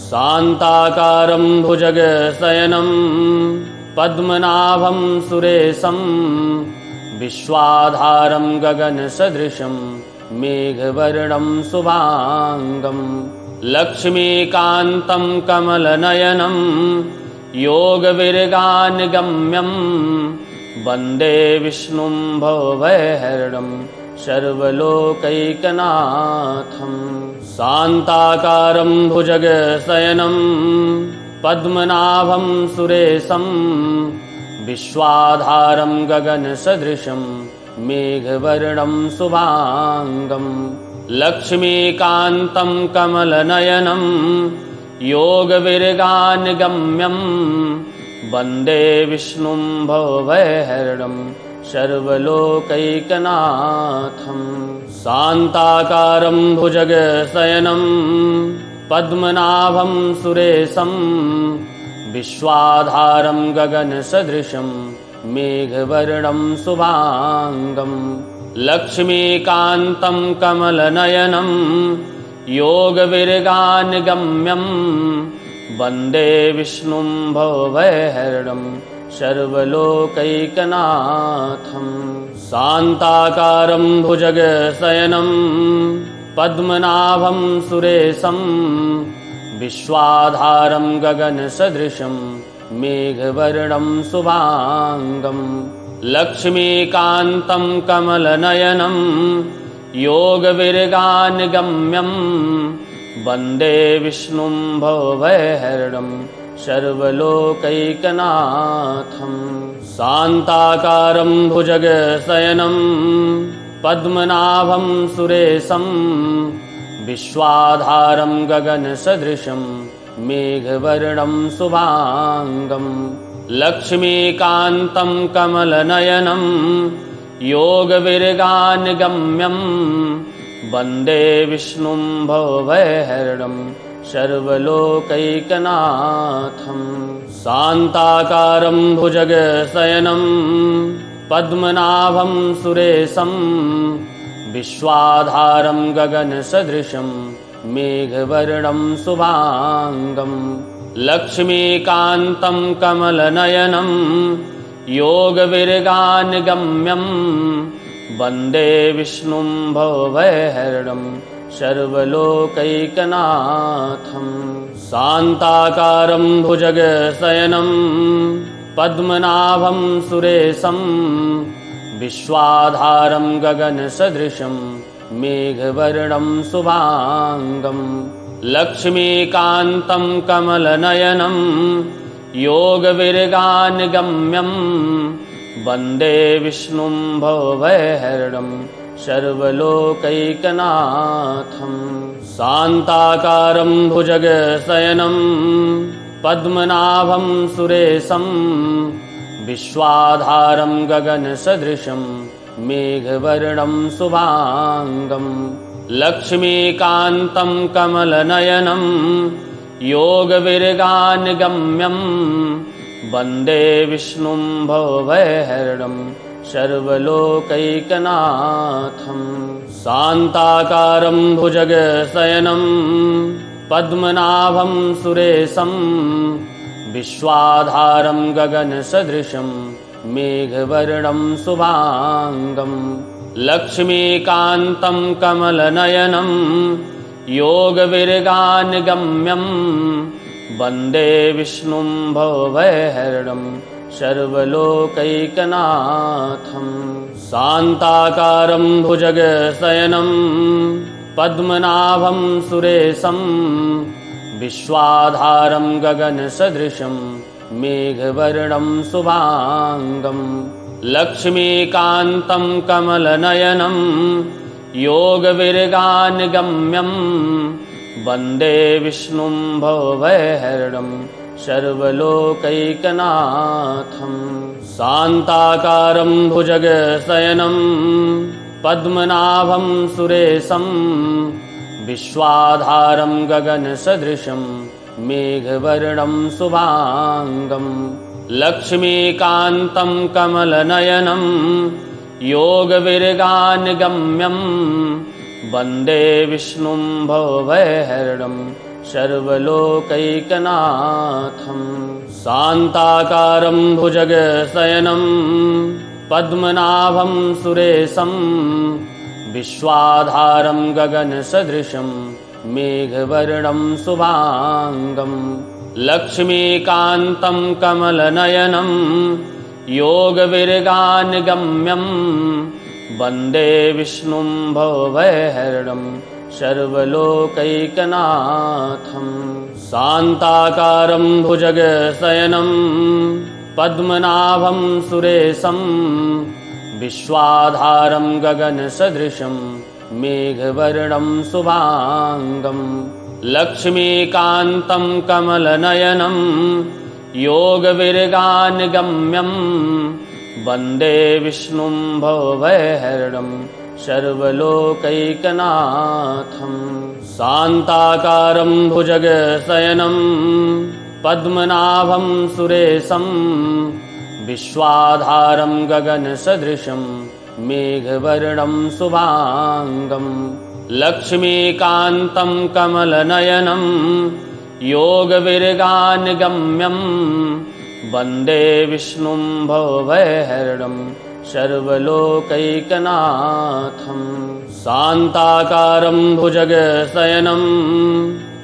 शान्ताकारं भुजगशयनं पद्मनाभं सुरेशं विश्वाधारं गगनसदृशं मेघवर्णं शुभांगं लक्ष्मीकान्तं कमलनयनं योगविरगानिगम्यं वन्दे विष्णुं भवभयहरणं सर्वलोकैकनाथं शान्ताकारं भुजगशयनं पद्मनाभं सुरेशं विश्वाधारं गगनसदृशं मेघवर्णं शुभांगं लक्ष्मीकान्तं कमलनयनं योगविरगानिगम्यं वन्दे विष्णुं भवभयहरणं सर्वलोकैकनाथं शान्ताकारं भुजगशयनं पद्मनाभं सुरेशं विश्वाधारं गगनसदृशं मेघवर्णं शुभांगं लक्ष्मीकान्तं कमलनयनं योगविरगानिगम्यं वन्दे विष्णुं भवभयहरणं सर्वलोकैकनाथं शान्ताकारं भुजगशयनं पद्मनाभं सुरेशं विश्वाधारं गगनसदृशं मेघवर्णं शुभांगं लक्ष्मीकान्तं कमलनयनं योगविरगानिगम्यं वन्दे विष्णुं भवभयहरणं सर्वलोकैकनाथं शान्ताकारं भुजगशयनं पद्मनाभं सुरेशं विश्वाधारं गगनसदृशं मेघवर्णं शुभांगं लक्ष्मीकान्तं कमलनयनं योगविरगानिगम्यं वन्दे विष्णुं भवभयहरणं सर्वलोकैकनाथं शान्ताकारं भुजगशयनं पद्मनाभं सुरेशं विश्वाधारं गगनसदृशं मेघवर्णं शुभांगं लक्ष्मीकान्तं कमलनयनं योगविरगानिगम्यं वन्दे विष्णुं भवभयहरणं सर्वलोकैकनाथं शान्ताकारं भुजगशयनं पद्मनाभं सुरेशं विश्वाधारं गगनसदृशं मेघवर्णं शुभांगं लक्ष्मीकान्तं कमलनयनं योगविरगानिगम्यं वन्दे विष्णुं भवभयहरणं सर्वलोकैकनाथं शान्ताकारं भुजगशयनं पद्मनाभं सुरेशं विश्वाधारं गगनसदृशं मेघवर्णं शुभांगं लक्ष्मीकान्तं कमलनयनं योगविरगानिगम्यं वन्दे विष्णुं भवभयहरणं सर्वलोकैकनाथं शान्ताकारं भुजगशयनं पद्मनाभं सुरेशं विश्वाधारं गगनसदृशं मेघवर्णं शुभांगं लक्ष्मीकान्तं कमलनयनं योगविरगानिगम्यं वन्दे विष्णुं भवभयहरणं सर्वलोकैकनाथं शान्ताकारं भुजगशयनं पद्मनाभं सुरेशं विश्वाधारं गगनसदृशं मेघवर्णं शुभांगं लक्ष्मीकान्तं कमलनयनं योगविरगानिगम्यं वन्दे विष्णुं भवभयहरणं सर्वलोकैकनाथं शान्ताकारं भुजगशयनं पद्मनाभं सुरेशं विश्वाधारं गगनसदृशं मेघवर्णं शुभांगं लक्ष्मीकान्तं कमलनयनं योगविरगानिगम्यं वन्दे विष्णुं भवभयहरणं सर्वलोकैकनाथं शान्ताकारं भुजगशयनं पद्मनाभं सुरेशं विश्वाधारं गगनसदृशं मेघवर्णं शुभांगं लक्ष्मीकान्तं कमलनयनं योगविरगानिगम्यं वन्दे विष्णुं भवभयहरणं सर्वलोकैकनाथं शान्ताकारं भुजगशयनं पद्मनाभं सुरेशं विश्वाधारं गगनसदृशं मेघवर्णं शुभांगं लक्ष्मीकान्तं कमलनयनं योगविरगानिगम्यं वन्दे विष्णुं भवभयहरणं सर्वलोकैकनाथं शान्ताकारं भुजगशयनं पद्मनाभं सुरेशं विश्वाधारं गगनसदृशं मेघवर्णं शुभांगं लक्ष्मीकान्तं कमलनयनं योगविरगानिगम्यं वन्दे विष्णुं भवभयहरणं सर्वलोकैकनाथं शान्ताकारं भुजगशयनं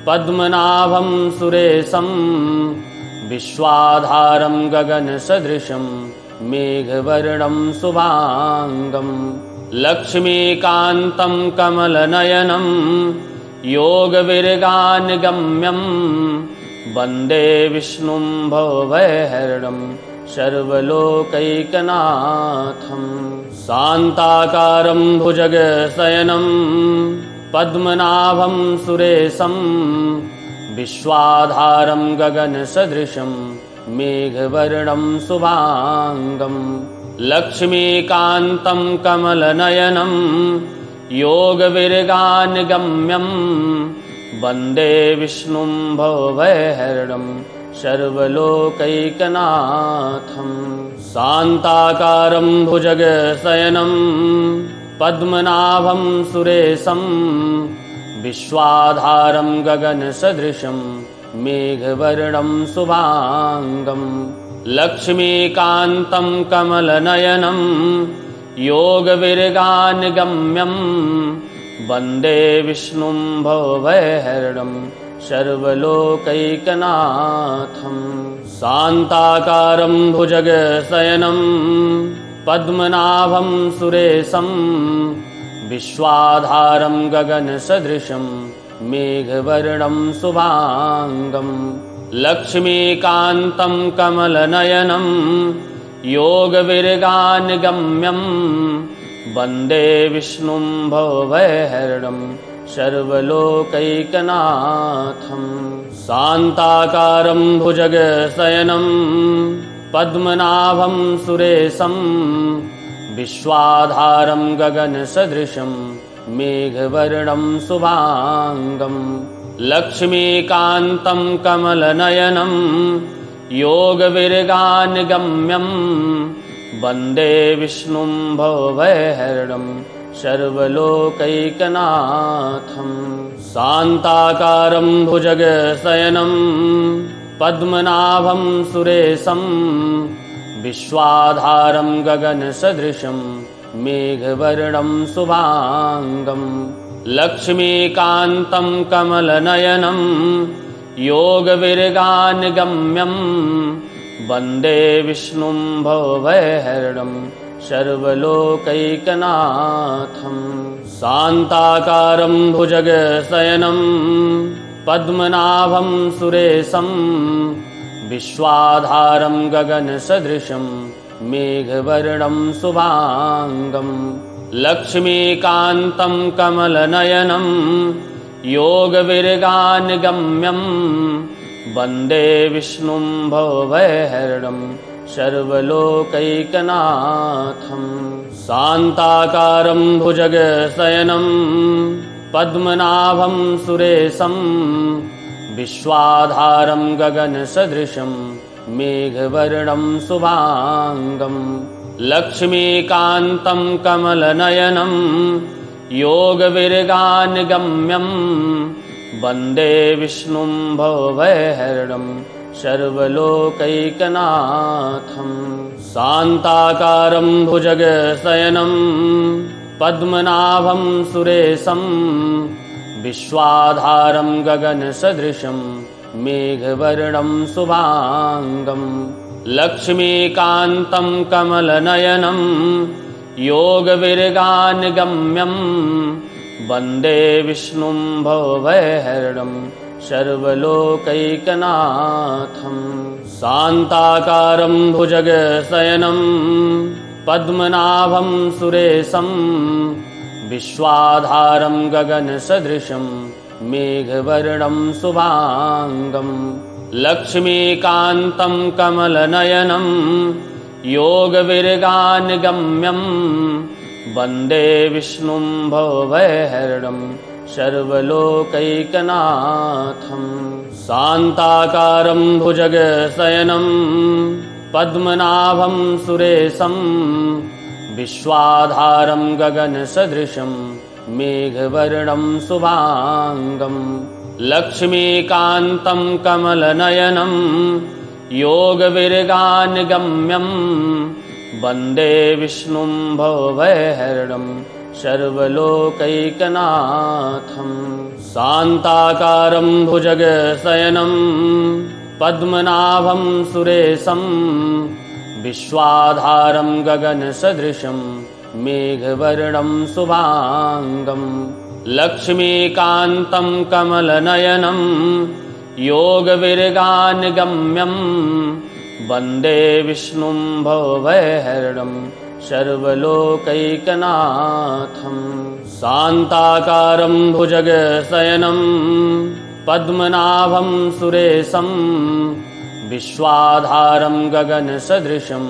पद्मनाभं सुरेशं विश्वाधारं गगनसदृशं मेघवर्णं शुभांगं लक्ष्मीकान्तं कमलनयनं योगविरगानिगम्यं वन्दे विष्णुं भवभयहरणं सर्वलोकैकनाथं शान्ताकारं भुजगशयनं पद्मनाभं सुरेशं विश्वाधारं गगनसदृशं मेघवर्णं शुभांगं लक्ष्मीकान्तं कमलनयनं योगविरगानिगम्यं वन्दे विष्णुं भवभयहरणं सर्वलोकैकनाथं शान्ताकारं भुजगशयनं पद्मनाभं सुरेशं विश्वाधारं गगनसदृशं मेघवर्णं शुभांगं लक्ष्मीकान्तं कमलनयनं योगविरगानिगम्यं वन्दे विष्णुं भवभयहरणं सर्वलोकैकनाथं शान्ताकारं भुजगशयनं पद्मनाभं सुरेशं विश्वाधारं गगनसदृशं मेघवर्णं शुभांगं लक्ष्मीकान्तं कमलनयनं योगविरगानिगम्यं वन्दे विष्णुं भवभयहरणं सर्वलोकैकनाथं शान्ताकारं भुजगशयनं पद्मनाभं सुरेशं विश्वाधारं गगनसदृशं मेघवर्णं शुभांगं लक्ष्मीकान्तं कमलनयनं योगविरगानिगम्यं वन्दे विष्णुं भवभयहरणं सर्वलोकैकनाथं शान्ताकारं भुजगशयनं पद्मनाभं सुरेशं विश्वाधारं गगनसदृशं मेघवर्णं शुभांगं लक्ष्मीकान्तं कमलनयनं योगविरगानिगम्यं वन्दे विष्णुं भवभयहरणं सर्वलोकैकनाथं शान्ताकारं भुजगशयनं पद्मनाभं सुरेशं विश्वाधारं गगनसदृशं मेघवर्णं शुभांगं लक्ष्मीकान्तं कमलनयनं योगविरगानिगम्यं वन्दे विष्णुं भवभयहरणं सर्वलोकैकनाथं शान्ताकारं भुजगशयनं पद्मनाभं सुरेशं विश्वाधारं गगनसदृशं मेघवर्णं शुभांगं लक्ष्मीकान्तं कमलनयनं योगविरगानिगम्यं वन्दे विष्णुं भवभयहरणं सर्वलोकैकनाथं। शान्ताकारं भुजगशयनं पद्मनाभं सुरेशं विश्वाधारं गगनसदृशं मेघवर्णं शुभांगं। लक्ष्मीकान्तं कमलनयनं योगविरगानिगम्यं वन्दे विष्णुं भवभयहरणं सर्वलोकैकनाथं। शान्ताकारं भुजगशयनं पद्मनाभं सुरेशं विश्वाधारं गगनसदृशं मेघवर्णं शुभांगं। लक्ष्मीकान्तं कमलनयनं योगविरगानिगम्यं वन्दे विष्णुं भवभयहरणं सर्वलोकैकनाथं। शान्ताकारं भुजगशयनं पद्मनाभं सुरेशं विश्वाधारं गगनसदृशं मेघवर्णं शुभांगं। लक्ष्मीकान्तं कमलनयनं योगविरगानिगम्यं वन्दे विष्णुं भवभयहरणं सर्वलोकैकनाथं। शान्ताकारं भुजगशयनं पद्मनाभं सुरेशं विश्वाधारं गगनसदृशं मेघवर्णं शुभांगं। लक्ष्मीकान्तं कमलनयनं योगविरगानिगम्यं वन्दे विष्णुं भवभयहरणं सर्वलोकैकनाथं। शान्ताकारं भुजगशयनं पद्मनाभं सुरेशं विश्वाधारं गगनसदृशं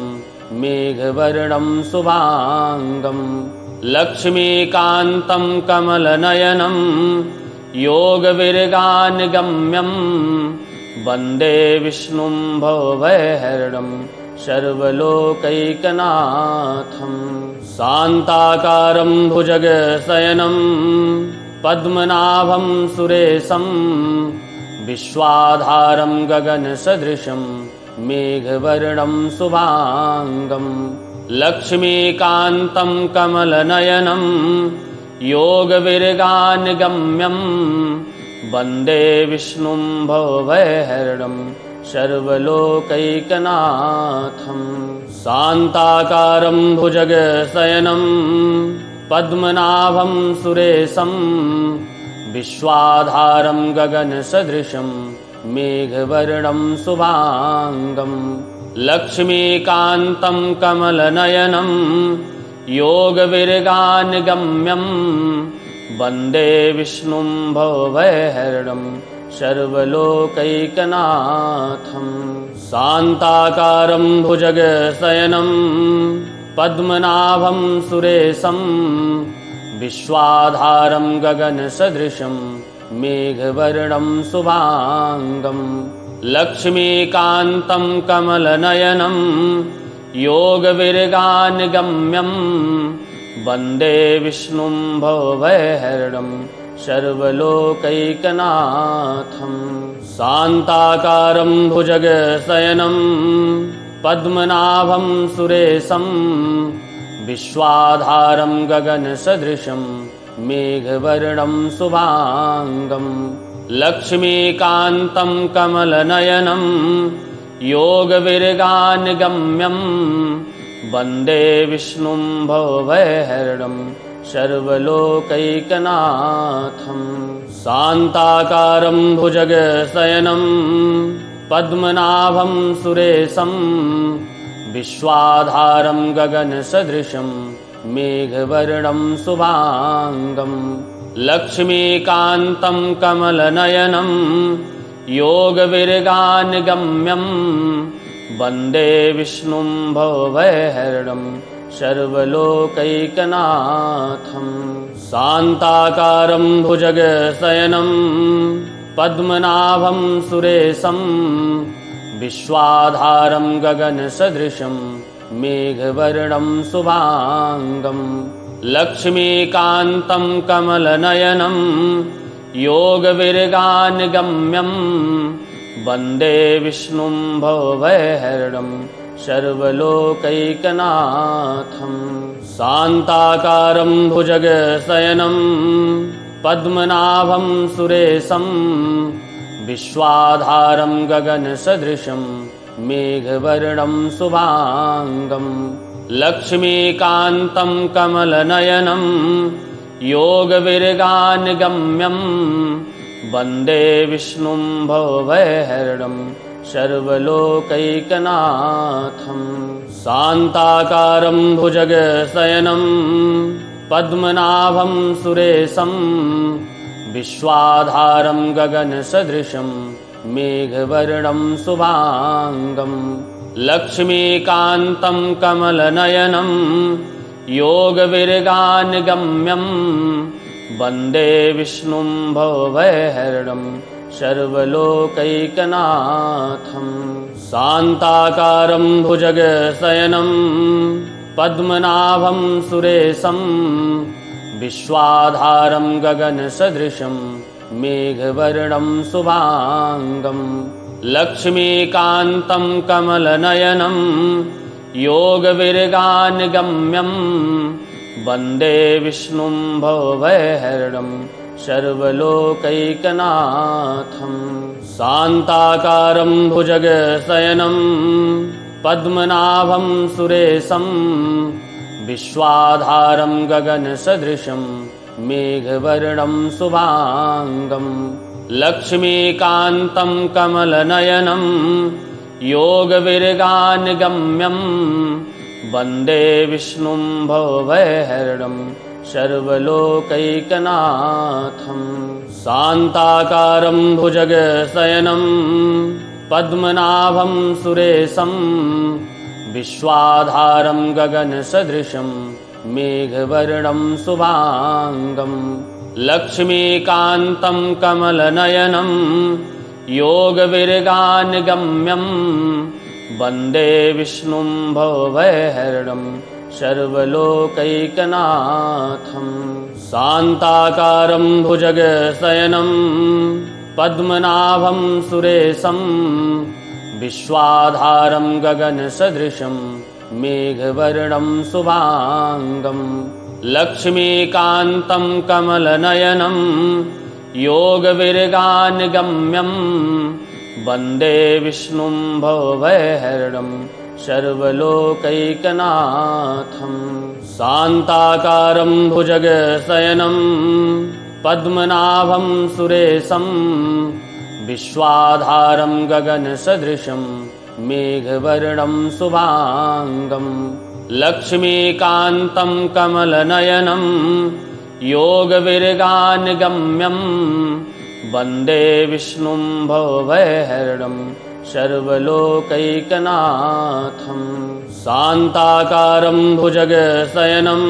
मेघवर्णं शुभांगं। लक्ष्मीकान्तं कमलनयनं योगविरगानिगम्यं वन्दे विष्णुं भवभयहरणं सर्वलोकैकनाथं। शान्ताकारं भुजगशयनं पद्मनाभं सुरेशं विश्वाधारं गगनसदृशं मेघवर्णं शुभांगं। लक्ष्मीकान्तं कमलनयनं योगविरगानिगम्यं वन्दे विष्णुं भवभयहरणं सर्वलोकैकनाथं। शान्ताकारं भुजगशयनं पद्मनाभं सुरेशं विश्वाधारं गगनसदृशं मेघवर्णं शुभांगं। लक्ष्मीकान्तं कमलनयनं योगविरगानिगम्यं वन्दे विष्णुं भवभयहरणं सर्वलोकैकनाथं। शान्ताकारं भुजगशयनं पद्मनाभं सुरेशं विश्वाधारं गगनसदृशं मेघवर्णं शुभांगं। लक्ष्मीकान्तं कमलनयनं योगविरगानिगम्यं वन्दे विष्णुं भवभयहरणं सर्वलोकैकनाथं। शान्ताकारं भुजगशयनं पद्मनाभं सुरेशं विश्वाधारं गगनसदृशं मेघवर्णं शुभांगं। लक्ष्मीकान्तं कमलनयनं योगविरगानिगम्यं वन्दे विष्णुं भवभयहरणं सर्वलोकैकनाथं। शान्ताकारं भुजगशयनं पद्मनाभं सुरेशं विश्वाधारं गगनसदृशं मेघवर्णं शुभांगं। लक्ष्मीकान्तं कमलनयनं योगविरगानिगम्यं वन्दे विष्णुं भवभयहरणं सर्वलोकैकनाथं। शान्ताकारं भुजगशयनं पद्मनाभं सुरेशं विश्वाधारं गगनसदृशं मेघवर्णं शुभांगं। लक्ष्मीकान्तं कमलनयनं योगविर्गानिगम्यं वन्दे विष्णुं भवभयहरणं सर्वलोकैकनाथं शान्ताकारं भुजगशयनं पद्मनाभं सुरेशं विश्वाधारं गगनसदृशं मेघवर्णं शुभांगं लक्ष्मीकान्तं कमलनयनं योगविर्गानिगम्यं वन्दे विष्णुं भवभयहरणं सर्वलोकैकनाथं शान्ताकारं भुजगशयनं पद्मनाभं सुरेशं विश्वाधारं गगनसदृशं मेघवर्णं शुभांगं लक्ष्मीकान्तं कमलनयनं योगविर्गानिगम्यं वन्दे विष्णुं भवभयहरणं सर्वलोकैकनाथं शान्ताकारं भुजगशयनं पद्मनाभं सुरेशं विश्वाधारं गगनसदृशं मेघवर्णं शुभांगं लक्ष्मीकान्तं कमलनयनं योगविर्गानिगम्यं वन्दे विष्णुं भवभयहरणं सर्वलोकैकनाथं शान्ताकारं भुजगशयनं पद्मनाभं सुरेशं विश्वाधारं गगनसदृशं मेघवर्णं शुभांगं लक्ष्मीकान्तं कमलनयनं योगविर्गानिगम्यं वन्दे विष्णुं भवभयहरणं सर्वलोकैकनाथं शान्ताकारं भुजगशयनं पद्मनाभं सुरेशं विश्वाधारं गगनसदृशं मेघवर्णं शुभांगं लक्ष्मीकान्तं कमलनयनं योगविर्गानिगम्यं वन्दे विष्णुं भवभयहरणं सर्वलोकैकनाथं शान्ताकारं भुजगशयनं पद्मनाभं सुरेशं विश्वाधारं गगनसदृशं मेघवर्णं शुभांगं लक्ष्मीकान्तं कमलनयनं योगविर्गानिगम्यं वन्दे विष्णुं भवभयहरणं सर्वलोकैकनाथं शान्ताकारं भुजगशयनं पद्मनाभं सुरेशं विश्वाधारं गगनसदृशं मेघवर्णं शुभांगं लक्ष्मीकान्तं कमलनयनं योगविर्गानिगम्यं वन्दे विष्णुं भवभयहरणं सर्वलोकैकनाथं शान्ताकारं भुजगशयनं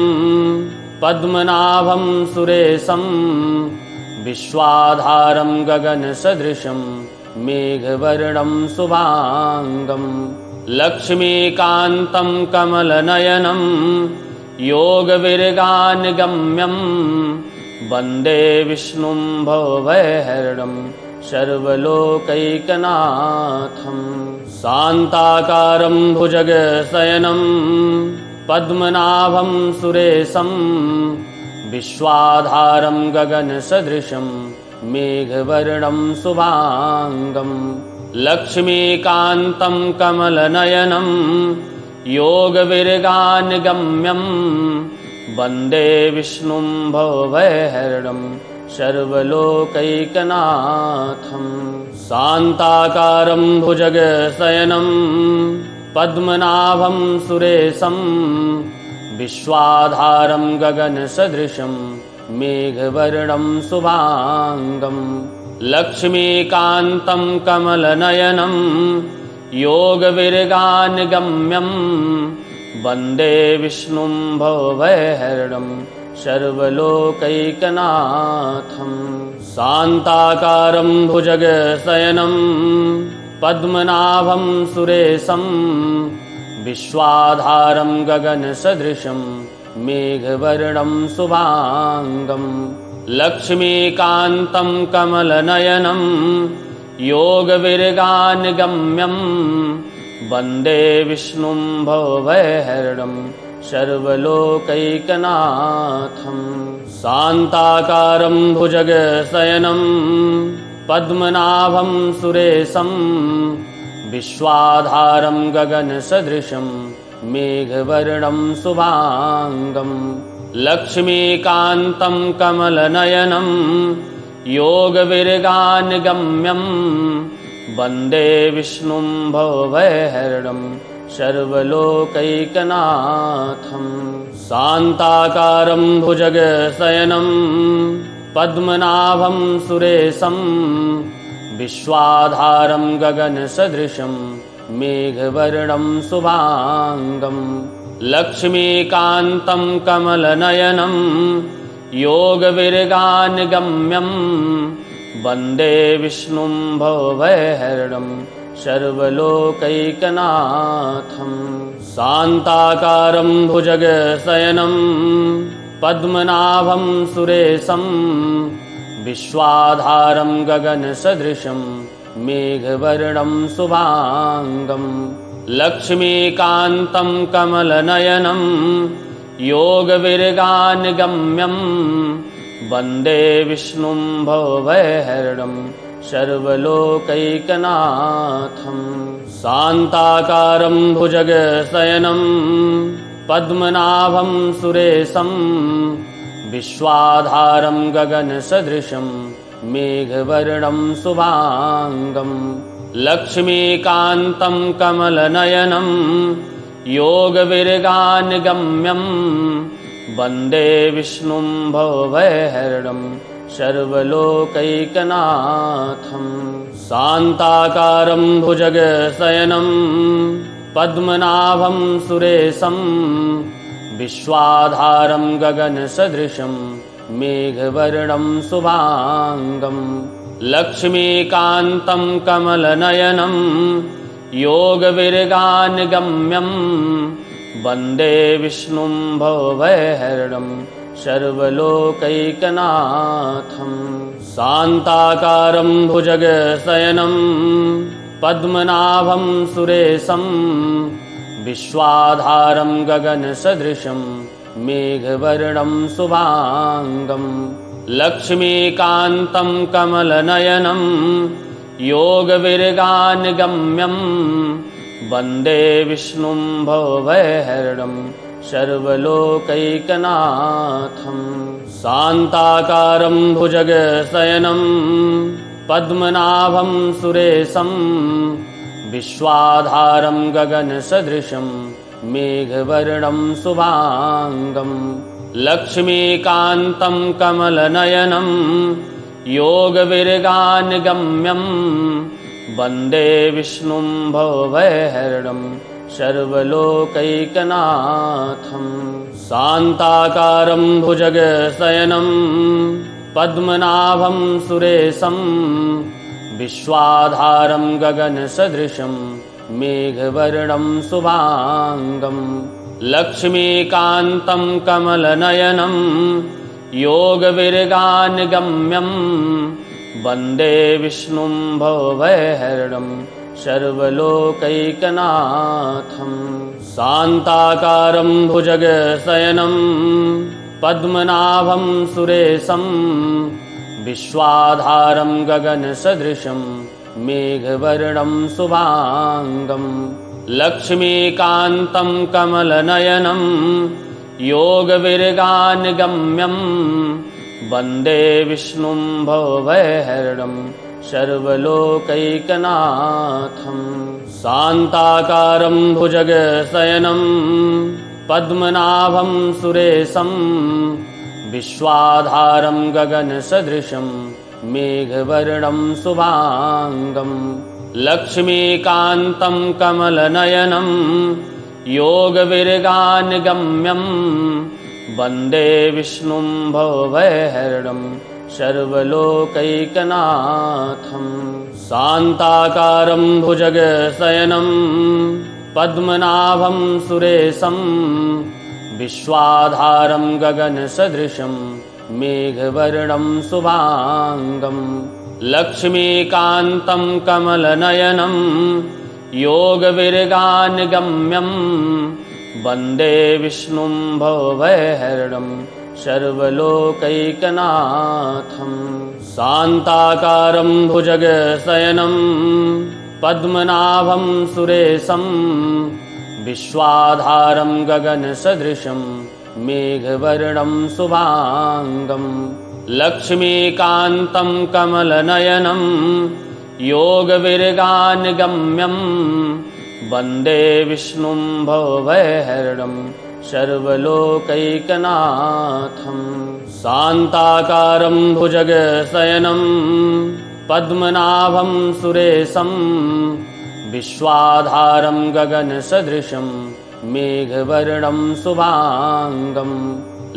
पद्मनाभं सुरेशं विश्वाधारं गगनसदृशं मेघवर्णं शुभांगं लक्ष्मीकान्तं कमलनयनं योगविर्गानिगम्यं वन्दे विष्णुं भवभयहरणं सर्वलोकैकनाथं शान्ताकारं भुजगशयनं पद्मनाभं सुरेशं विश्वाधारं गगनसदृशं मेघवर्णं शुभांगं लक्ष्मीकान्तं कमलनयनं योगविर्गानिगम्यं वन्दे विष्णुं भवभयहरणं सर्वलोकैकनाथं शान्ताकारं भुजगशयनं पद्मनाभं सुरेशं विश्वाधारं गगनसदृशं मेघवर्णं शुभांगं लक्ष्मीकान्तं कमलनयनं योगविर्गानिगम्यं वन्दे विष्णुं भवभयहरणं सर्वलोकैकनाथं शान्ताकारं भुजगशयनं पद्मनाभं सुरेशं विश्वाधारं गगनसदृशं मेघवर्णं शुभांगं लक्ष्मीकान्तं कमलनयनं योगविरगानिगम्यं वन्दे विष्णुं भवभयहरणं सर्वलोकैकनाथं शान्ताकारं भुजगशयनं पद्मनाभं सुरेशं विश्वाधारं गगनसदृशं मेघवर्णं शुभांगं लक्ष्मीकान्तं कमलनयनं योगविरगानिगम्यं वन्दे विष्णुं भवभयहरणं सर्वलोकैकनाथं शान्ताकारं भुजगशयनं पद्मनाभं सुरेशं विश्वाधारं गगनसदृशं मेघवर्णं शुभांगं लक्ष्मीकान्तं कमलनयनं योगविरगानिगम्यं वन्दे विष्णुं भवभयहरणं सर्वलोकैकनाथं शान्ताकारं भुजगशयनं पद्मनाभं सुरेशं विश्वाधारं गगनसदृशं मेघवर्णं शुभांगं लक्ष्मीकान्तं कमलनयनं योगविरगानिगम्यं वन्दे विष्णुं भवभयहरणं सर्वलोकैकनाथं शान्ताकारं भुजगशयनं पद्मनाभं सुरेशं विश्वाधारं गगनसदृशं मेघवर्णं शुभांगं लक्ष्मीकान्तं कमलनयनं योगविरगानिगम्यं वन्दे विष्णुं भवभयहरणं सर्वलोकैकनाथं शान्ताकारं भुजगशयनं पद्मनाभं सुरेशं विश्वाधारं गगनसदृशं मेघवर्णं शुभांगं लक्ष्मीकान्तं कमलनयनं योगविरगानिगम्यं वन्दे विष्णुं भवभयहरणं सर्वलोकैकनाथं शान्ताकारं भुजगशयनं पद्मनाभं सुरेशं विश्वाधारं गगनसदृशं मेघवर्णं शुभांगं लक्ष्मीकान्तं कमलनयनं योगविरगानिगम्यं वन्दे विष्णुं भवभयहरणं सर्वलोकैकनाथं शान्ताकारं भुजगशयनं पद्मनाभं सुरेशं विश्वाधारं गगनसदृशं मेघवर्णं शुभांगं लक्ष्मीकान्तं कमलनयनं योगविरगानिगम्यं वन्दे विष्णुं भवभयहरणं सर्वलोकैकनाथं शान्ताकारं भुजगशयनं पद्मनाभं सुरेशं विश्वाधारं गगनसदृशं मेघवर्णं शुभांगं लक्ष्मीकान्तं कमलनयनं योगविरगानिगम्यं वन्दे विष्णुं भवभयहरणं सर्वलोकैकनाथं शान्ताकारं भुजगशयनं पद्मनाभं सुरेशं विश्वाधारं गगनसदृशं मेघवर्णं शुभांगं लक्ष्मीकान्तं कमलनयनं योगविरगानिगम्यं वन्दे विष्णुं भवभयहरणं सर्वलोकैकनाथं शान्ताकारं भुजगशयनं पद्मनाभं सुरेशं विश्वाधारं गगनसदृशं मेघवर्णं शुभांगं लक्ष्मीकान्तं कमलनयनं योगविरगानिगम्यं वन्दे विष्णुं भवभयहरणं सर्वलोकैकनाथं शान्ताकारं भुजगशयनं पद्मनाभं सुरेशं विश्वाधारं गगनसदृशं मेघवर्णं शुभांगं लक्ष्मीकान्तं कमलनयनं योगविरगानगम्यं वन्दे विष्णुं भवभयहरणं सर्वलोकैकनाथं शान्ताकारं भुजगशयनं पद्मनाभं सुरेशं विश्वाधारं गगनसदृशं मेघवर्णं शुभांगं लक्ष्मीकान्तं कमलनयनं योगविरगानगम्यं वन्दे विष्णुं भवभयहरणं सर्वलोकैकनाथं शान्ताकारं भुजगशयनं पद्मनाभं सुरेशं विश्वाधारं गगनसदृशं मेघवर्णं शुभांगं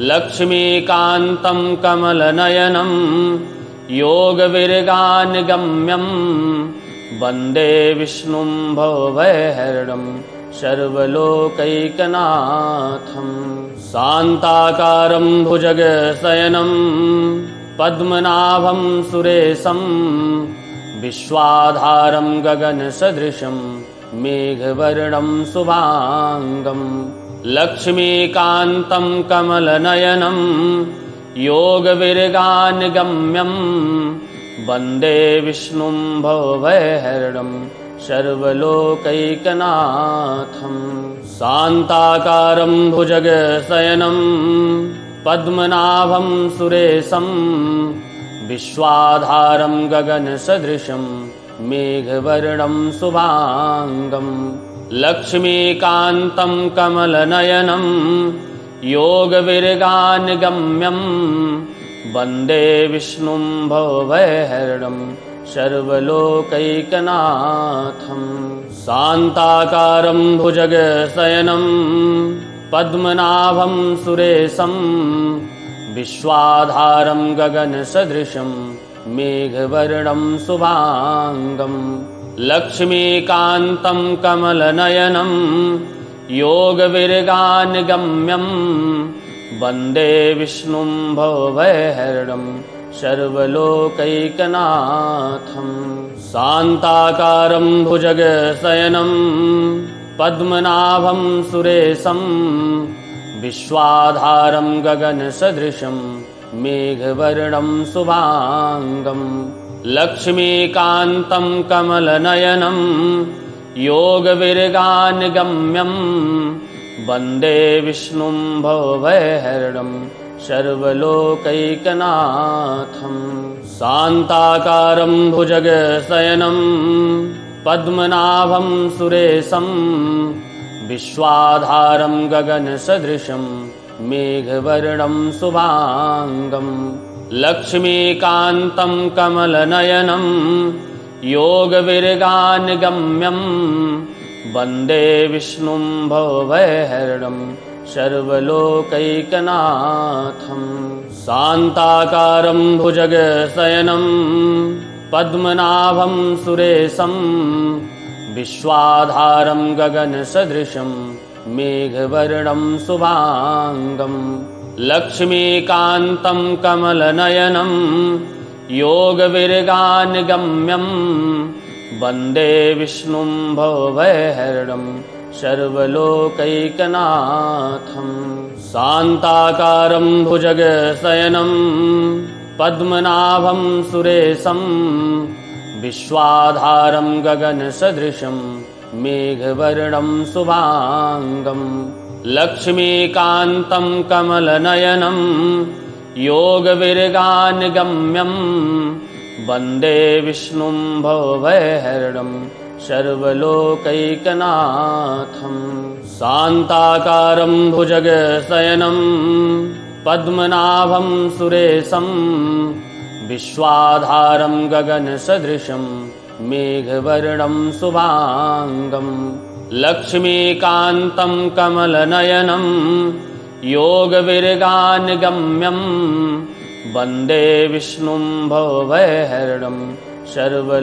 लक्ष्मीकान्तं कमलनयनं योगविरगानगम्यं वन्दे विष्णुं भवभयहरणं सर्वलोकैकनाथं शान्ताकारं भुजगशयनं पद्मनाभं सुरेशं विश्वाधारं गगनसदृशं मेघवर्णं शुभांगं लक्ष्मीकान्तं कमलनयनं योगविरगानगम्यं वन्दे विष्णुं भवभयहरणं सर्वलोकैकनाथं शान्ताकारं भुजगशयनं पद्मनाभं सुरेशं विश्वाधारं गगनसदृशं मेघवर्णं शुभांगं लक्ष्मीकान्तं कमलनयनं योगविरगानगम्यं वन्दे विष्णुं भवभयहरणं सर्वलोकैकनाथं शान्ताकारं भुजगशयनं पद्मनाभं सुरेशं विश्वाधारं गगनसदृशं मेघवर्णं शुभांगं लक्ष्मीकान्तं कमलनयनं योगविरगानगम्यं वन्दे विष्णुं भवभयहरणं सर्वलोकैकनाथं शान्ताकारं भुजगशयनं पद्मनाभं सुरेशं विश्वाधारं गगनसदृशं मेघवर्णं शुभांगं लक्ष्मीकान्तं कमलनयनं योगविरगानगम्यं वन्दे विष्णुं भवभयहरणं सर्वलोकैकनाथं शान्ताकारं भुजगशयनं पद्मनाभं सुरेशं विश्वाधारं गगनसदृशं मेघवर्णं शुभांगं लक्ष्मीकान्तं कमलनयनं योगविरगानगम्यं वन्दे विष्णुं भवभयहरणं सर्वलोकैकनाथं शान्ताकारं भुजगशयनं पद्मनाभं सुरेशं विश्वाधारं गगनसदृशं मेघवर्णं शुभांगं लक्ष्मीकान्तं कमलनयनं योगविरगानगम्यं वन्दे विष्णुं भवभयहरणं सर्वलोकैकनाथं शान्ताकारं भुजगशयनं पद्मनाभं सुरेशं विश्वाधारं गगनसदृशं मेघवर्णं शुभांगं लक्ष्मीकान्तं कमलनयनं योगविरगानगम्यं वन्दे विष्णुं भवभयहरणं सर्वलोकैकनाथं शान्ताकारं भुजगशयनं पद्मनाभं सुरेशं विश्वाधारं गगनसदृशं मेघवर्णं शुभांगं लक्ष्मीकान्तं कमलनयनं योगविरगानगम्यं वन्दे विष्णुं भवभयहरणं सर्वलोकैकनाथं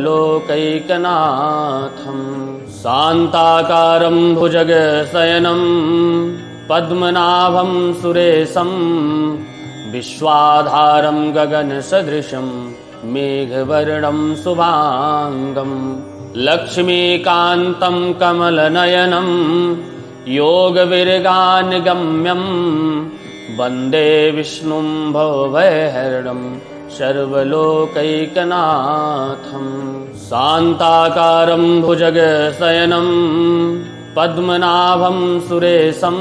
शान्ताकारं भुजगशयनं पद्मनाभं सुरेशं विश्वाधारं गगनसदृशं मेघवर्णं शुभांगं लक्ष्मीकान्तं कमलनयनं योगविरगान्गम्यं वन्दे विष्णुं भवभयहरणं सर्वलोकैकनाथं शान्ताकारं भुजगशयनं पद्मनाभं सुरेशं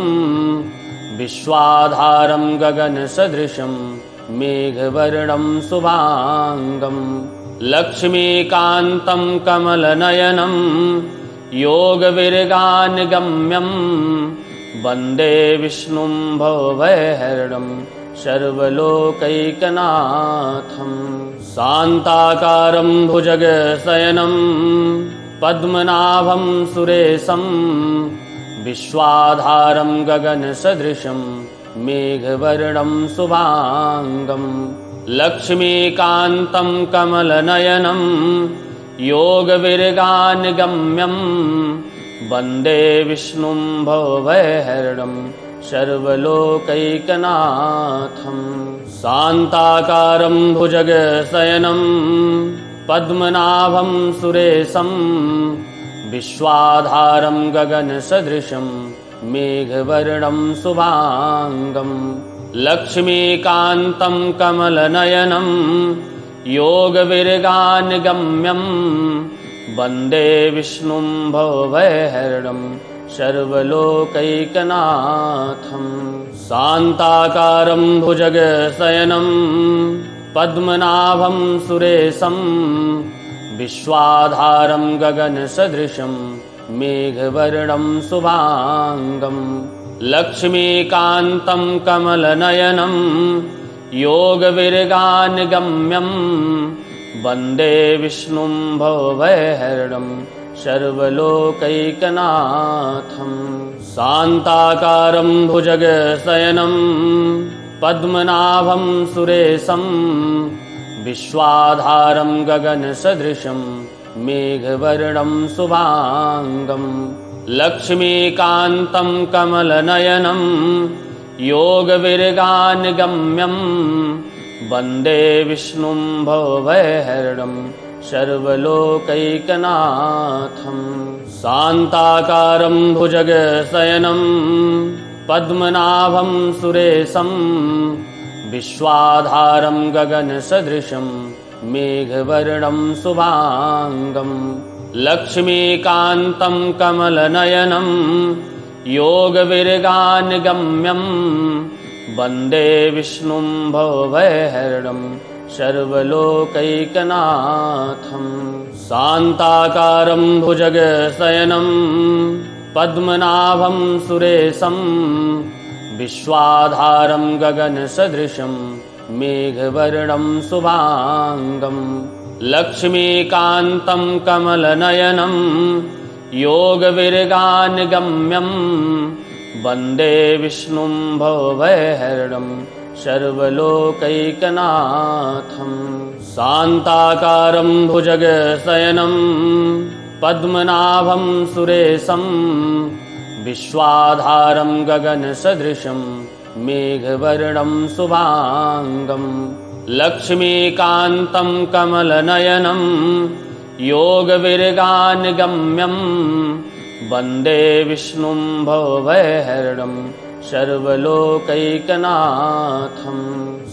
विश्वाधारं गगनसदृशं मेघवर्णं शुभांगं लक्ष्मीकान्तं कमलनयनं योगविरगान्गम्यं वन्दे विष्णुं भवभयहरणं सर्वलोकैकनाथं शान्ताकारं भुजगशयनं पद्मनाभं सुरेशं विश्वाधारं गगनसदृशं मेघवर्णं शुभांगं लक्ष्मीकान्तं कमलनयनं योगविरगान्गम्यं वन्दे विष्णुं भवभयहरणं सर्वलोकैकनाथं शान्ताकारं भुजगशयनं पद्मनाभं सुरेशं विश्वाधारं गगनसदृशं मेघवर्णं शुभांगं लक्ष्मीकान्तं कमलनयनं योगविरगान्गम्यं वन्दे विष्णुं भवभयहरणं सर्वलोकैकनाथं शान्ताकारं भुजगशयनं पद्मनाभं सुरेशं विश्वाधारं गगनसदृशं मेघवर्णं शुभांगं लक्ष्मीकान्तं कमलनयनं योगविरगान्गम्यं वन्दे विष्णुं भवभयहरणं सर्वलोकैकनाथं शान्ताकारं भुजगशयनं पद्मनाभं सुरेशं विश्वाधारं गगनसदृशं मेघवर्णं शुभांगं लक्ष्मीकान्तं कमलनयनं योगविरगान्गम्यं वन्दे विष्णुं भवभयहरणं सर्वलोकैकनाथं शान्ताकारं भुजगशयनं पद्मनाभं सुरेशं विश्वाधारं गगनसदृशं मेघवर्णं शुभांगं लक्ष्मीकान्तं कमलनयनं योगविरगान्गम्यं वन्दे विष्णुं भवभयहरणं सर्वलोकैकनाथं शान्ताकारं भुजगशयनं पद्मनाभं सुरेशं विश्वाधारं गगनसदृशं मेघवर्णं शुभांगं लक्ष्मीकान्तं कमलनयनं योगविरगान्गम्यं वन्दे विष्णुं भवभयहरणं सर्वलोकैकनाथं शान्ताकारं भुजगशयनं पद्मनाभं सुरेशं विश्वाधारं गगनसदृशं मेघवर्णं शुभांगं लक्ष्मीकान्तं कमलनयनं योगविरगान्गम्यं वन्दे विष्णुं भवभयहरणं सर्वलोकैकनाथं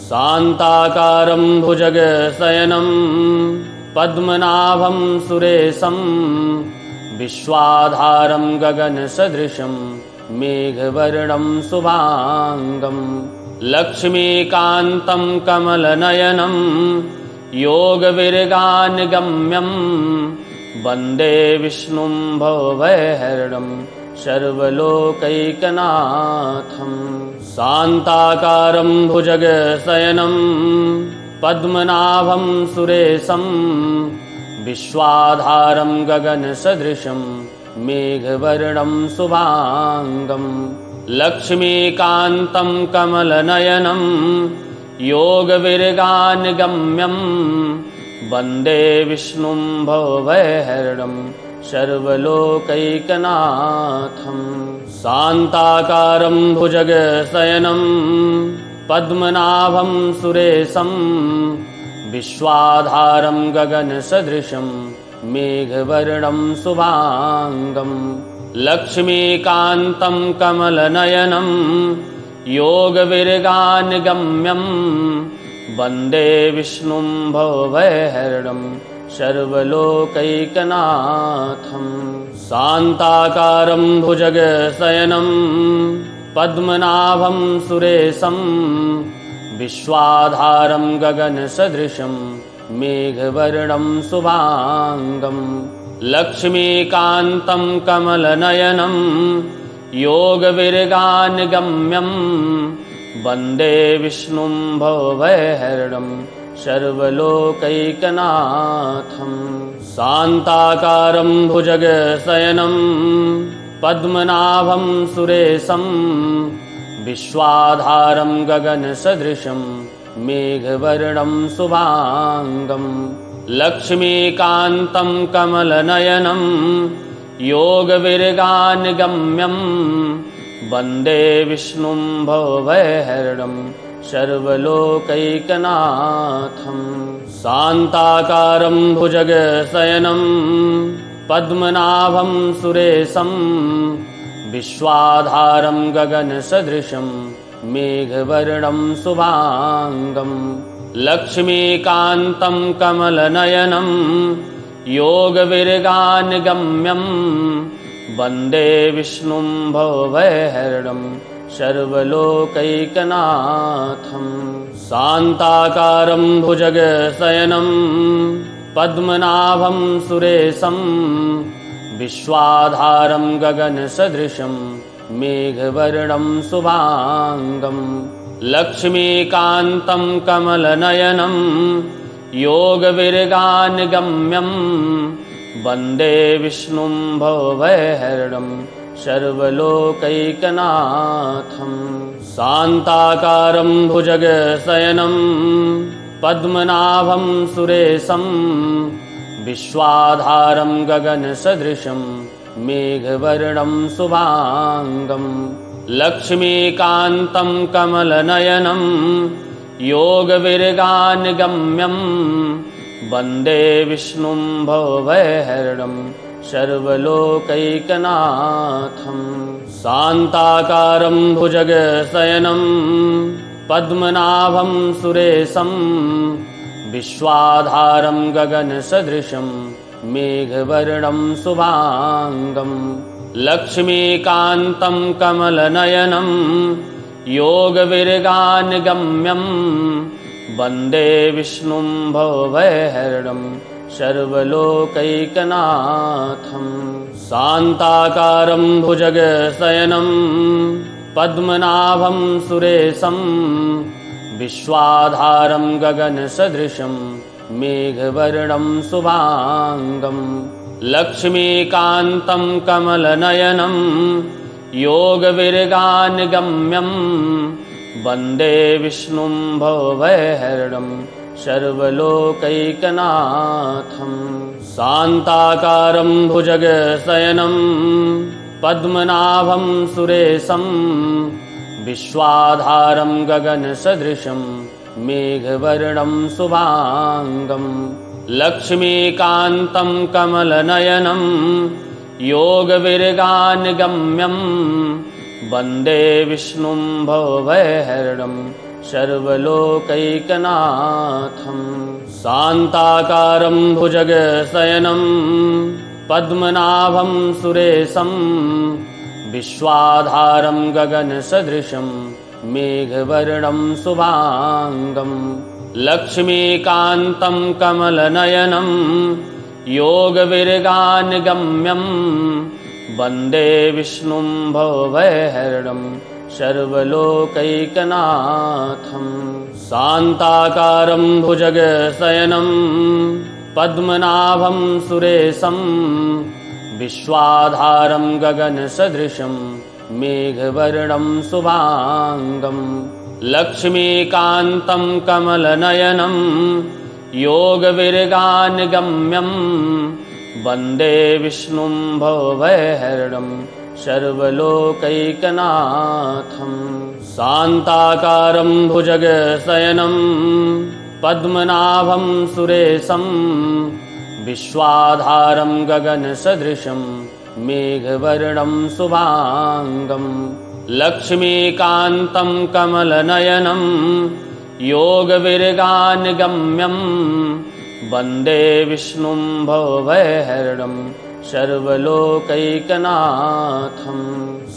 शान्ताकारं भुजगशयनं पद्मनाभं सुरेशं विश्वाधारं गगनसदृशं मेघवर्णं शुभांगं लक्ष्मीकान्तं कमलनयनं योगविरगान्गम्यं वन्दे विष्णुं भवभयहरणं सर्वलोकैकनाथं शान्ताकारं भुजगशयनं पद्मनाभं सुरेशं विश्वाधारं गगनसदृशं मेघवर्णं शुभांगं लक्ष्मीकान्तं कमलनयनं योगविरगान्गम्यं वन्दे विष्णुं भवभयहरणं सर्वलोकैकनाथं शान्ताकारं भुजगशयनं पद्मनाभं सुरेशं विश्वाधारं गगनसदृशं मेघवर्णं शुभांगं लक्ष्मीकान्तं कमलनयनं योगविरगानिगम्यं वन्दे विष्णुं भवभयहरणं सर्वलोकैकनाथं शान्ताकारं भुजगशयनं पद्मनाभं सुरेशं विश्वाधारं गगनसदृशं मेघवर्णं शुभांगं लक्ष्मीकान्तं कमलनयनं योगविरगानिगम्यं वन्दे विष्णुं भवभयहरणं सर्वलोकैकनाथं शान्ताकारं भुजगशयनं पद्मनाभं सुरेशं विश्वाधारं गगनसदृशं मेघवर्णं शुभांगं लक्ष्मीकान्तं कमलनयनं योगविरगानिगम्यं वन्दे विष्णुं भवभयहरणं सर्वलोकैकनाथं शान्ताकारं भुजगशयनं पद्मनाभं सुरेशं विश्वाधारं गगनसदृशं मेघवर्णं शुभांगं लक्ष्मीकान्तं कमलनयनं योगविरगानिगम्यं वन्दे विष्णुं भवभयहरणं सर्वलोकैकनाथं शान्ताकारं भुजगशयनं पद्मनाभं सुरेशं विश्वाधारं गगनसदृशं मेघवर्णं शुभांगं लक्ष्मीकान्तं कमलनयनं योगविरगानिगम्यं वन्दे विष्णुं भवभयहरणं सर्वलोकैकनाथं शान्ताकारं भुजगशयनं पद्मनाभं सुरेशं विश्वाधारं गगनसदृशं मेघवर्णं शुभांगं लक्ष्मीकान्तं कमलनयनं योगविरगानिगम्यं वन्दे विष्णुं भवभयहरणं सर्वलोकैकनाथं शान्ताकारं भुजगशयनं पद्मनाभं सुरेशं विश्वाधारं गगनसदृशं मेघवर्णं शुभांगं लक्ष्मीकान्तं कमलनयनं योगविरगानिगम्यं वन्दे विष्णुं भवभयहरणं सर्वलोकैकनाथं शान्ताकारं भुजगशयनं पद्मनाभं सुरेशं विश्वाधारं गगनसदृशं मेघवर्णं शुभांगं लक्ष्मीकान्तं कमलनयनं योगविरगानिगम्यं वन्दे विष्णुं भवभयहरणं सर्वलोकैकनाथं शान्ताकारं भुजगशयनं पद्मनाभं सुरेशं विश्वाधारं गगनसदृशं मेघवर्णं शुभांगं लक्ष्मीकान्तं कमलनयनं योगविरगानिगम्यं वन्दे विष्णुं भवभयहरणं सर्वलोकैकनाथं शान्ताकारं भुजगशयनं पद्मनाभं सुरेशं विश्वाधारं गगनसदृशं मेघवर्णं शुभांगं लक्ष्मीकान्तं कमलनयनं योगविरगानिगम्यं वन्दे विष्णुं भवभयहरणं सर्वलोकैकनाथं शान्ताकारं भुजगशयनं पद्मनाभं सुरेशं विश्वाधारं गगनसदृशं मेघवर्णं शुभांगं लक्ष्मीकान्तं कमलनयनं योगविरगानिगम्यं वन्दे विष्णुं भवभयहरणं सर्वलोकैकनाथं शान्ताकारं भुजगशयनं पद्मनाभं सुरेशं विश्वाधारं गगनसदृशं मेघवर्णं शुभांगं लक्ष्मीकान्तं कमलनयनं योगविरगानगम्यं वन्दे विष्णुं भवभयहरणं सर्वलोकैकनाथं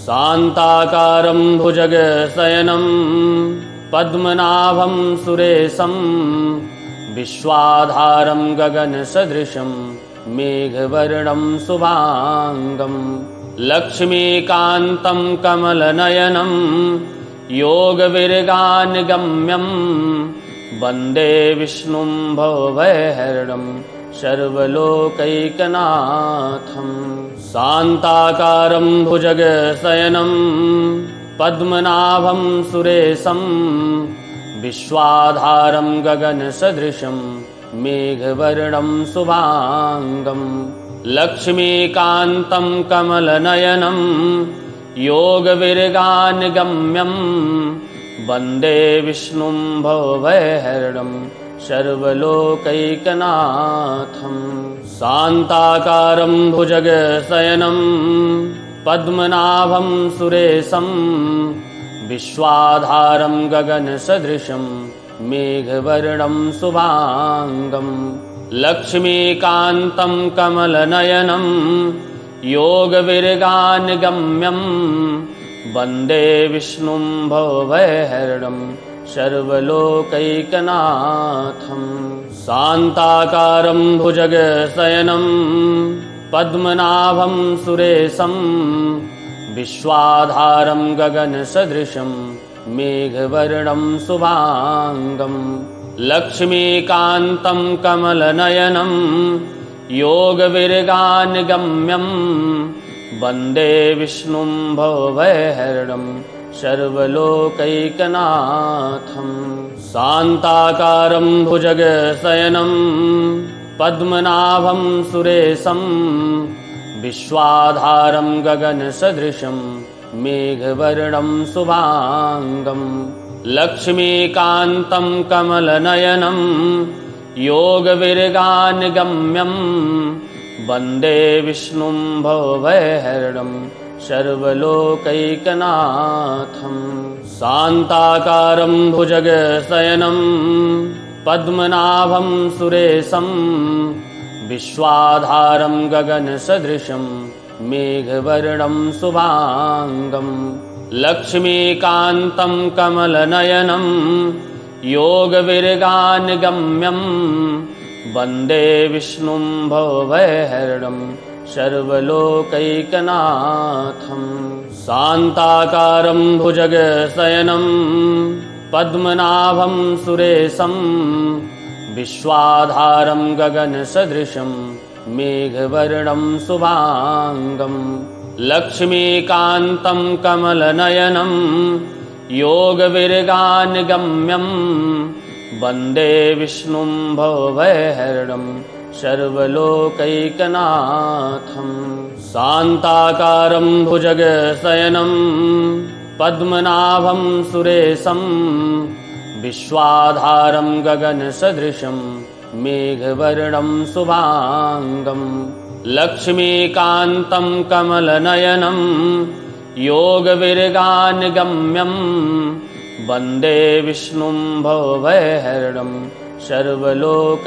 शान्ताकारं भुजगशयनं पद्मनाभं सुरेशं विश्वाधारं गगनसदृशं मेघवर्णं शुभांगं लक्ष्मीकान्तं कमलनयनं योगविरगानगम्यं वन्दे विष्णुं भवभयहरणं सर्वलोकैकनाथं शान्ताकारं भुजगशयनं पद्मनाभं सुरेशं विश्वाधारं गगनसदृशं मेघवर्णं शुभांगं लक्ष्मीकान्तं कमलनयनं योगविरगानगम्यं वन्दे विष्णुं भवभयहरणं सर्वलोकैकनाथं शान्ताकारं भुजगशयनं पद्मनाभं सुरेशं विश्वाधारं गगनसदृशं मेघवर्णं शुभांगं लक्ष्मीकान्तं कमलनयनं योगविरगानगम्यं वन्दे विष्णुं भवभयहरणं सर्वलोकैकनाथं शान्ताकारं भुजगशयनं पद्मनाभं सुरेशं विश्वाधारं गगनसदृशं मेघवर्णं शुभांगं लक्ष्मीकान्तं कमलनयनं योगविरगानगम्यं वन्दे विष्णुं भवभयहरणं सर्वलोकैकनाथं शान्ताकारं भुजगशयनं पद्मनाभं सुरेशं विश्वाधारं गगनसदृशं मेघवर्णं शुभांगं लक्ष्मीकान्तं कमलनयनं योगविरगानगम्यं वन्दे विष्णुं भवभयहरणं सर्वलोकैकनाथं शान्ताकारं भुजगशयनं पद्मनाभं सुरेशं विश्वाधारं गगनसदृशं मेघवर्णं शुभांगं लक्ष्मीकान्तं कमलनयनं योगविरगानगम्यं वन्दे विष्णुं भवभयहरणं सर्वलोकैकनाथं शान्ताकारं भुजगशयनं पद्मनाभं सुरेशं विश्वाधारं गगनसदृशं मेघवर्णं शुभांगं लक्ष्मीकान्तं कमलनयनं योगविरगानगम्यं वन्दे विष्णुं भवभयहरणं सर्वलोकैकनाथं शान्ताकारं भुजगशयनं पद्मनाभं सुरेशं विश्वाधारं गगनसदृशं मेघवर्णं शुभांगं लक्ष्मीकान्तं कमलनयनं योगविरगानगम्यं वन्दे विष्णुं भवभयहरणं सर्वलोकैकनाथं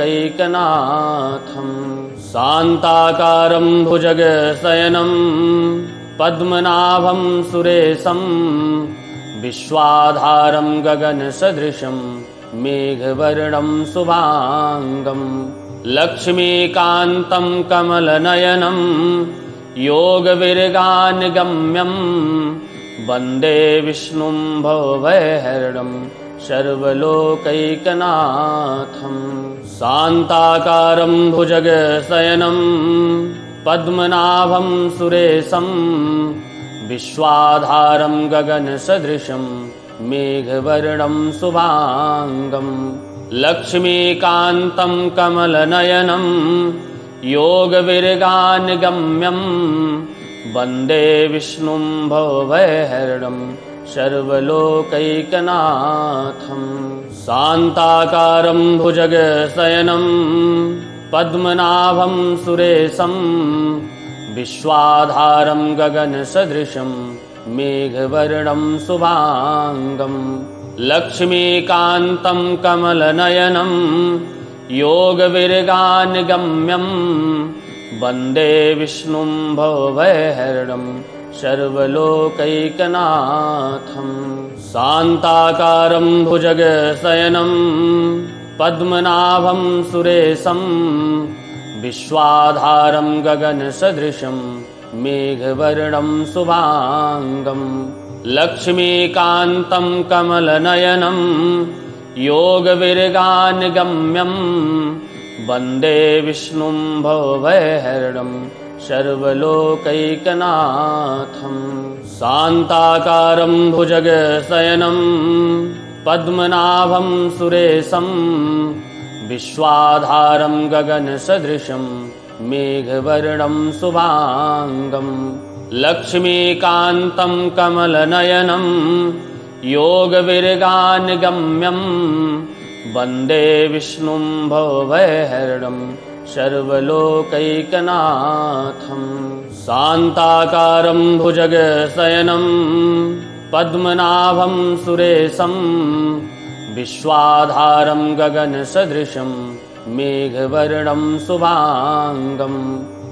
शान्ताकारं भुजगशयनं पद्मनाभं सुरेशं विश्वाधारं गगनसदृशं मेघवर्णं शुभांगं लक्ष्मीकान्तं कमलनयनं योगविरगानगम्यं वन्दे विष्णुं भवभयहरणं सर्वलोकैकनाथं शान्ताकारं भुजगशयनं पद्मनाभं सुरेशं विश्वाधारं गगनसदृशं मेघवर्णं शुभांगं लक्ष्मीकान्तं कमलनयनं योगविरगानगम्यं वन्दे विष्णुं भवभयहरणं सर्वलोकैकनाथं। शान्ताकारं भुजगशयनं पद्मनाभं सुरेशं विश्वाधारं गगनसदृशं मेघवर्णं शुभांगं। लक्ष्मीकान्तं कमलनयनं योगविरगानिगम्यं वन्दे विष्णुं भवभयहरणं सर्वलोकैकनाथं। शान्ताकारं भुजगशयनं पद्मनाभं सुरेशं विश्वाधारं गगनसदृशं मेघवर्णं शुभांगं। लक्ष्मीकान्तं कमलनयनं योगविरगानिगम्यं वन्दे विष्णुं भवभयहरणं सर्वलोकैकनाथं। शान्ताकारं भुजगशयनं पद्मनाभं सुरेशं विश्वाधारं गगनसदृशं मेघवर्णं शुभांगं। लक्ष्मीकान्तं कमलनयनं योगविरगानिगम्यं वन्दे विष्णुं भवभयहरणं सर्वलोकैकनाथं। शान्ताकारं भुजगशयनं पद्मनाभं सुरेशं विश्वाधारं गगनसदृशं मेघवर्णं शुभांगं।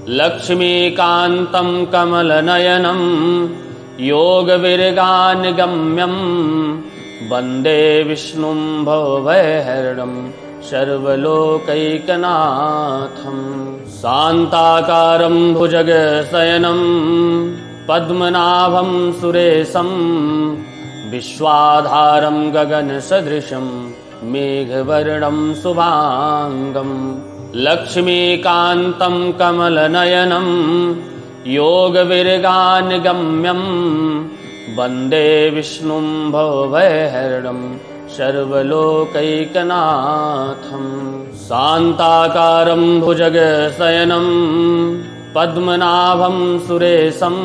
लक्ष्मीकान्तं कमलनयनं योगविरगानिगम्यं वन्दे विष्णुं भवभयहरणं सर्वलोकैकनाथं। शान्ताकारं भुजगशयनं पद्मनाभं सुरेशं विश्वाधारं गगनसदृशं मेघवर्णं शुभांगं। लक्ष्मीकान्तं कमलनयनं योगविरगानिगम्यं वन्दे विष्णुं भवभयहरणं सर्वलोकैकनाथं। शान्ताकारं भुजगशयनं पद्मनाभं सुरेशं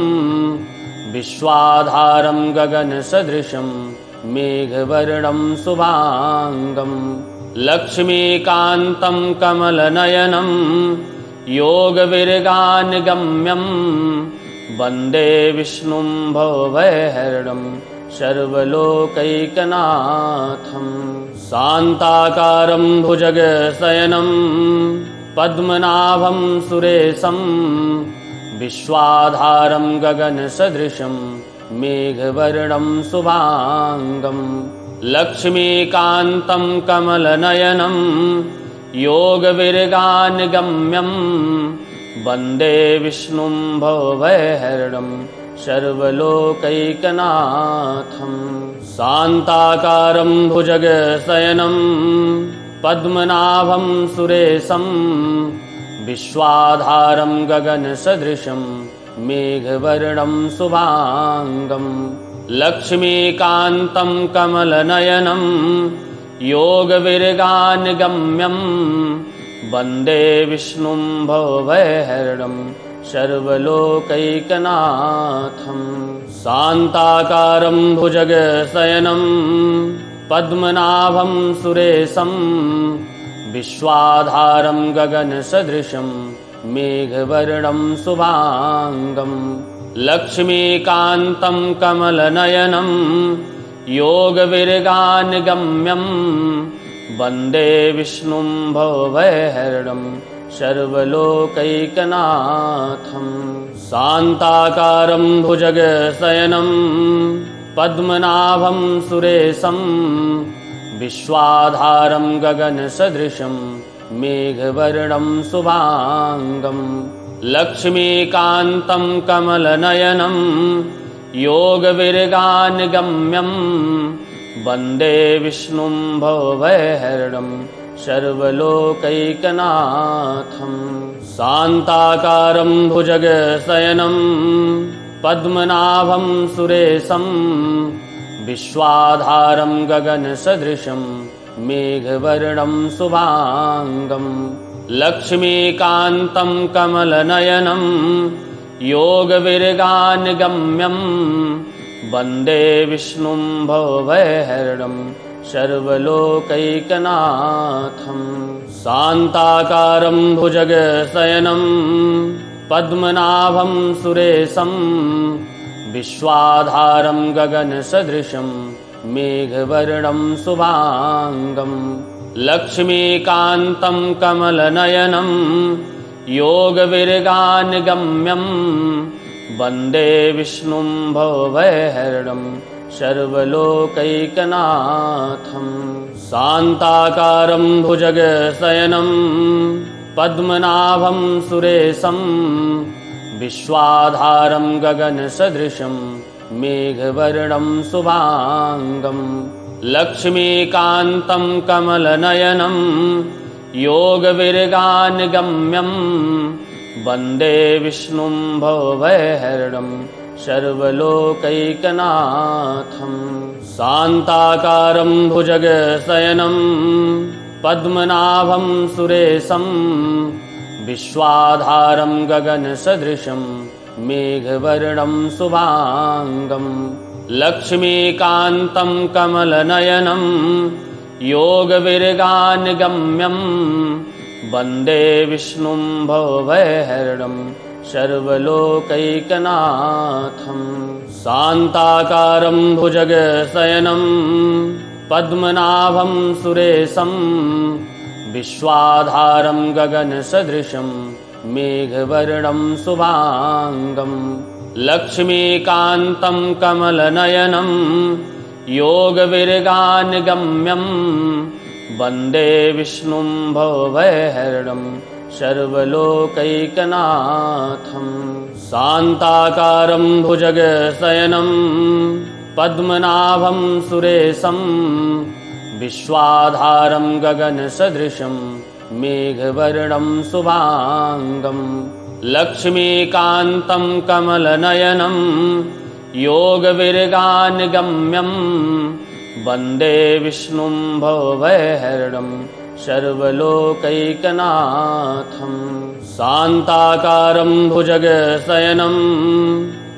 विश्वाधारं गगनसदृशं मेघवर्णं शुभांगं। लक्ष्मीकान्तं कमलनयनं योगविरगानिगम्यं वन्दे विष्णुं भवभयहरणं सर्वलोकैकनाथं। शान्ताकारं भुजगशयनं पद्मनाभं सुरेशं विश्वाधारं गगनसदृशं मेघवर्णं शुभांगं। लक्ष्मीकान्तं कमलनयनं योगविरगानिगम्यं वन्दे विष्णुं भवभयहरणं सर्वलोकैकनाथं। शान्ताकारं भुजगशयनं पद्मनाभं सुरेशं विश्वाधारं गगनसदृशं मेघवर्णं शुभांगं। लक्ष्मीकान्तं कमलनयनं योगविरगानिगम्यं वन्दे विष्णुं भवभयहरणं सर्वलोकैकनाथं। शान्ताकारं भुजगशयनं पद्मनाभं सुरेशं विश्वाधारं गगनसदृशं मेघवर्णं शुभांगं। लक्ष्मीकान्तं कमलनयनं योगविरगानिगम्यं वन्दे विष्णुं भवभयहरणं सर्वलोकैकनाथं। शान्ताकारं भुजगशयनं पद्मनाभं सुरेशं विश्वाधारं गगनसदृशं मेघवर्णं शुभांगं। लक्ष्मीकान्तं कमलनयनं योगविरगानिगम्यं वन्दे विष्णुं भवभयहरणं सर्वलोकैकनाथं। शान्ताकारं भुजगशयनं पद्मनाभं सुरेशं विश्वाधारं गगनसदृशं मेघवर्णं शुभांगं। लक्ष्मीकान्तं कमलनयनं योगविर्गानगम्यं वन्दे विष्णुं भवभयहरणं सर्वलोकैकनाथं शान्ताकारं भुजगशयनं पद्मनाभं सुरेशं विश्वाधारं गगनसदृशं मेघवर्णं शुभांगं लक्ष्मीकान्तं कमलनयनं योगविर्गानगम्यं वन्दे विष्णुं भवभयहरणं सर्वलोकैकनाथं शान्ताकारं भुजगशयनं पद्मनाभं सुरेशं विश्वाधारं गगनसदृशं मेघवर्णं शुभांगं लक्ष्मीकान्तं कमलनयनं योगविर्गानगम्यं वन्दे विष्णुं भवभयहरणं सर्वलोकैकनाथं शान्ताकारं भुजगशयनं पद्मनाभं सुरेशं विश्वाधारं गगनसदृशं मेघवर्णं शुभांगं लक्ष्मीकान्तं कमलनयनं योगविर्गानगम्यं वन्दे विष्णुं भवभयहरणं सर्वलोकैकनाथं शान्ताकारं भुजगशयनं पद्मनाभं सुरेशं विश्वाधारं गगनसदृशं मेघवर्णं शुभांगं लक्ष्मीकान्तं कमलनयनं योगविर्गानगम्यं वन्दे विष्णुं भवभयहरणं सर्वलोकैकनाथं शान्ताकारं भुजगशयनं पद्मनाभं सुरेशं विश्वाधारं गगनसदृशं मेघवर्णं शुभांगं लक्ष्मीकान्तं कमलनयनं योगविर्गानगम्यं वन्दे विष्णुं भवभयहरणं सर्वलोकैकनाथं शान्ताकारं भुजगशयनं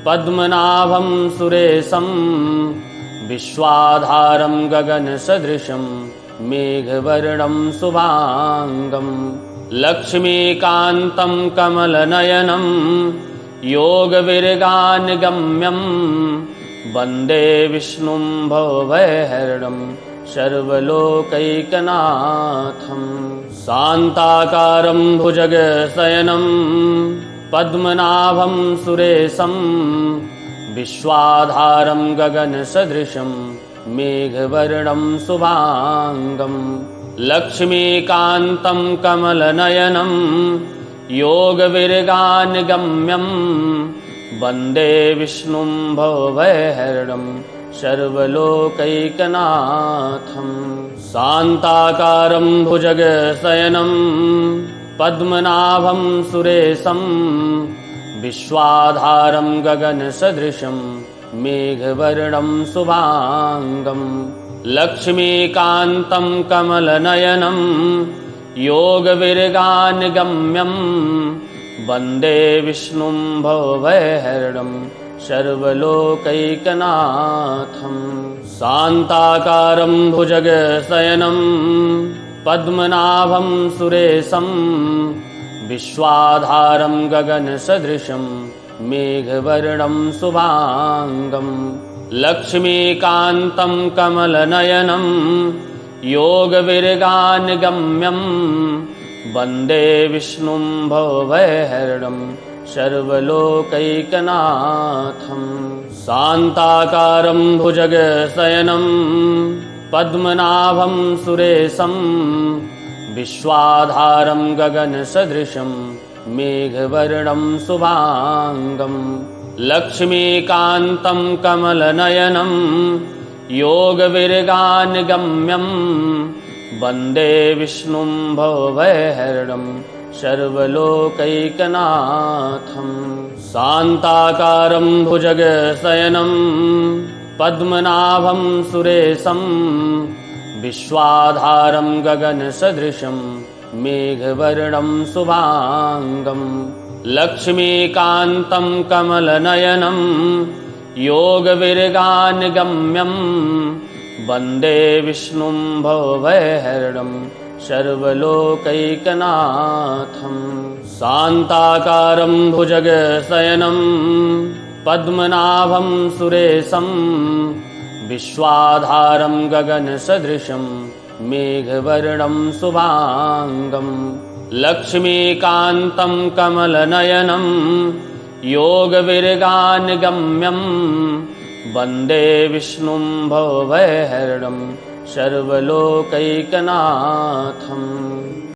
पद्मनाभं सुरेशं विश्वाधारं गगनसदृशं मेघवर्णं शुभांगं लक्ष्मीकान्तं कमलनयनं योगविर्गानगम्यं वन्दे विष्णुं भवभयहरणं सर्वलोकैकनाथं शान्ताकारं भुजगशयनं पद्मनाभं सुरेशं विश्वाधारं गगनसदृशं मेघवर्णं शुभांगं लक्ष्मीकान्तं कमलनयनं योगविर्गानगम्यं वन्दे विष्णुं भवभयहरणं सर्वलोकैकनाथं शान्ताकारं भुजगशयनं पद्मनाभं सुरेशं विश्वाधारं गगनसदृशं मेघवर्णं शुभांगं लक्ष्मीकान्तं कमलनयनं योगविर्गानगम्यं वन्दे विष्णुं भवभयहरणं सर्वलोकैकनाथं शान्ताकारं भुजगशयनं पद्मनाभं सुरेशं विश्वाधारं गगनसदृशं मेघवर्णं शुभांगं लक्ष्मीकान्तं कमलनयनं योगविर्गानगम्यं वन्दे विष्णुं भवभयहरणं सर्वलोकैकनाथं शान्ताकारं भुजगशयनं पद्मनाभं सुरेशं विश्वाधारं गगनसदृशं मेघवर्णं शुभांगं लक्ष्मीकान्तं कमलनयनं योगविर्गानगम्यं वन्दे विष्णुं भवभयहरणं सर्वलोकैकनाथं शान्ताकारं भुजगशयनं पद्मनाभं सुरेशं विश्वाधारं गगनसदृशं मेघवर्णं शुभांगं लक्ष्मीकान्तं कमलनयनं योगविरगानिगम्यं वन्दे विष्णुं भवभयहरणं सर्वलोकैकनाथं शान्ताकारं भुजगशयनं पद्मनाभं सुरेशं विश्वाधारं गगनसदृशं मेघवर्णं शुभाङ्गं लक्ष्मीकान्तं कमलनयनं योगविरगानिगम्यं वन्दे विष्णुं भवभयहरणं सर्वलोकैकनाथम्।